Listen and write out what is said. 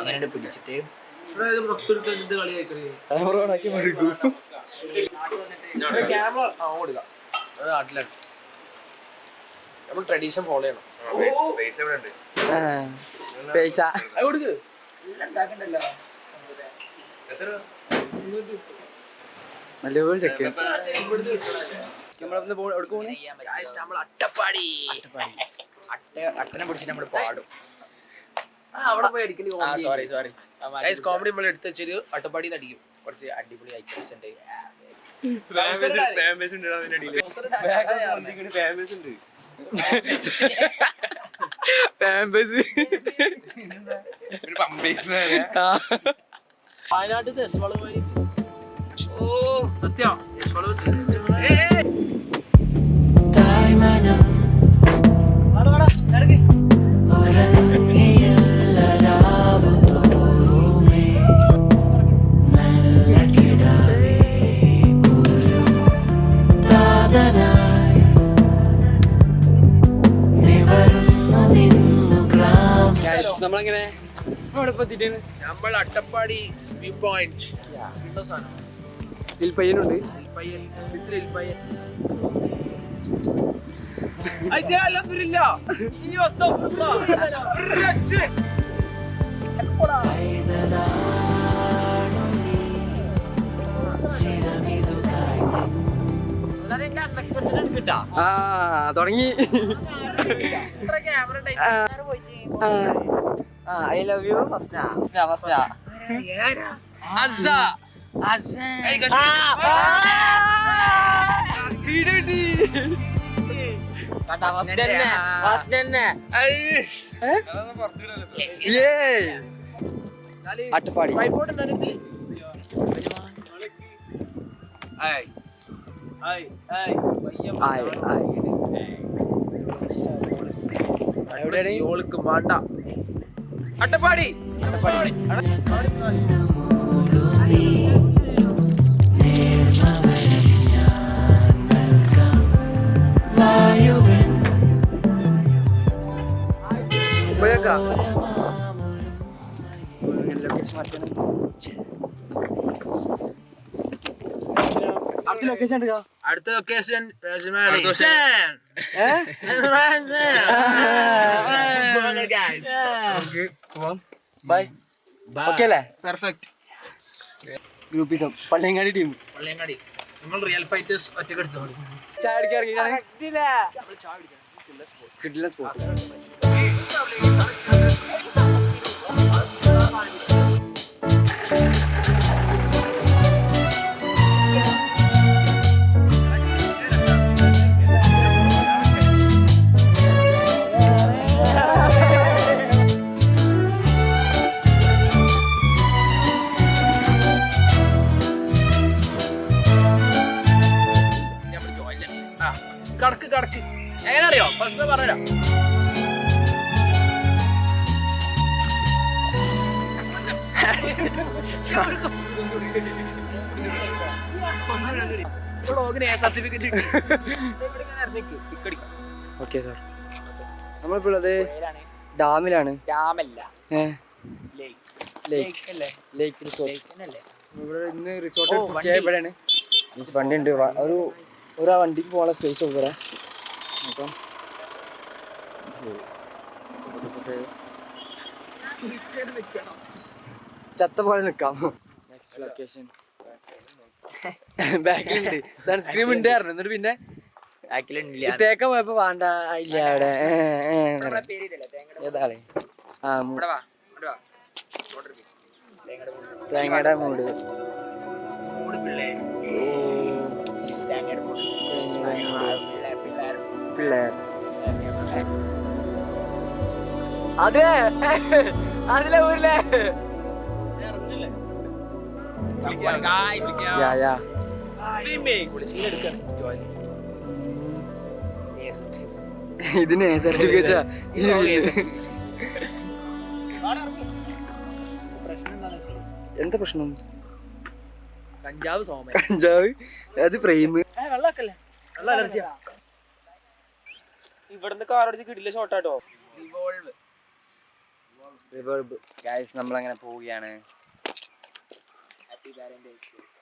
അങ്ങനെ പിടിച്ചിട്ട് നാട്ടിലാണ് നമ്മൾ ട്രഡീഷൻ ഫോളോ ചെയ്യണം. പൈസ കൊടുക്ക് നല്ലപോലെ ചെക്ക് നമ്മൾ അട്ടപ്പാടി അട്ടനെ പിടിച്ചിട്ട് നമ്മൾ പാടും. അവിടെ പോയി അടിക്കല്. സോറി കോമഡി നമ്മൾ എടുത്ത് വെച്ചൊരു അട്ടപ്പാടി അടിക്കും. കുറച്ച് അടിപൊളി ഐറ്റംസ് ഉണ്ട്. വയനാട്ടിൽ യശ്വളമാരി സത്യം നമ്മളെങ്ങനെ നമ്മൾ അട്ടപ്പാടി വ്യൂ പോയിന്റ് പയ്യനുണ്ട്. തുടങ്ങി. I love you Fasna. Attappadi Attappadi അടുത്ത ലൊക്കേഷൻ ഗ്രൂപ്പിസം പള്ളിയങ്ങാടി ടീം. നമ്മൾ റിയൽ ഫൈറ്റേഴ്സ് ഒറ്റക്ക് എടുത്തോളൂ. ചായ കിട്ടില്ല സ്പോട്ട്. കടക്ക് എങ്ങനെ അറിയോ? ഫസ്റ്റ് പറഞ്ഞുതരാം. Certificate okay sir. നമ്മളിപ്പോൾ ഉള്ളത് ഡാമിലാണ്. ലേക്ക് റിസോർട്ട്. ഇവിടെ ഇന്ന് റിസോർട്ട് സ്റ്റേ ഇവിടെയാണ്. വണ്ടി ഉണ്ട്. ഒരു വണ്ടിക്ക് പോകാനുള്ള സ്പേസ് ഇവിടെ. അപ്പം ചത്ത പോലെ നിൽക്കാം. Next location ബാക്കിലുണ്ട്. സൺസ്ക്രീം ഉണ്ടായിരുന്നു. എന്നിട്ട് പിന്നെ തേക്ക പോയപ്പോ വേണ്ട ഇല്ല അവിടെ. ഏതാളെ തേങ്ങയുടെ മൂട് പിള്ളേർ. അതെ അതിലെ ഊരിലെ ഇതിന് സർട്ടിഫിക്കറ്റാ. എന്താ പ്രശ്നം? കഞ്ചാവ് അത് ഫ്രെയിം. ഇവിടുന്ന് കാർ അടിച്ച് കിടില്ല ഷോട്ടാട്ടോ. റിവേർബ് ഗൈസ് നമ്മളങ്ങനെ പോവുകയാണ്. Happy Valentine's day.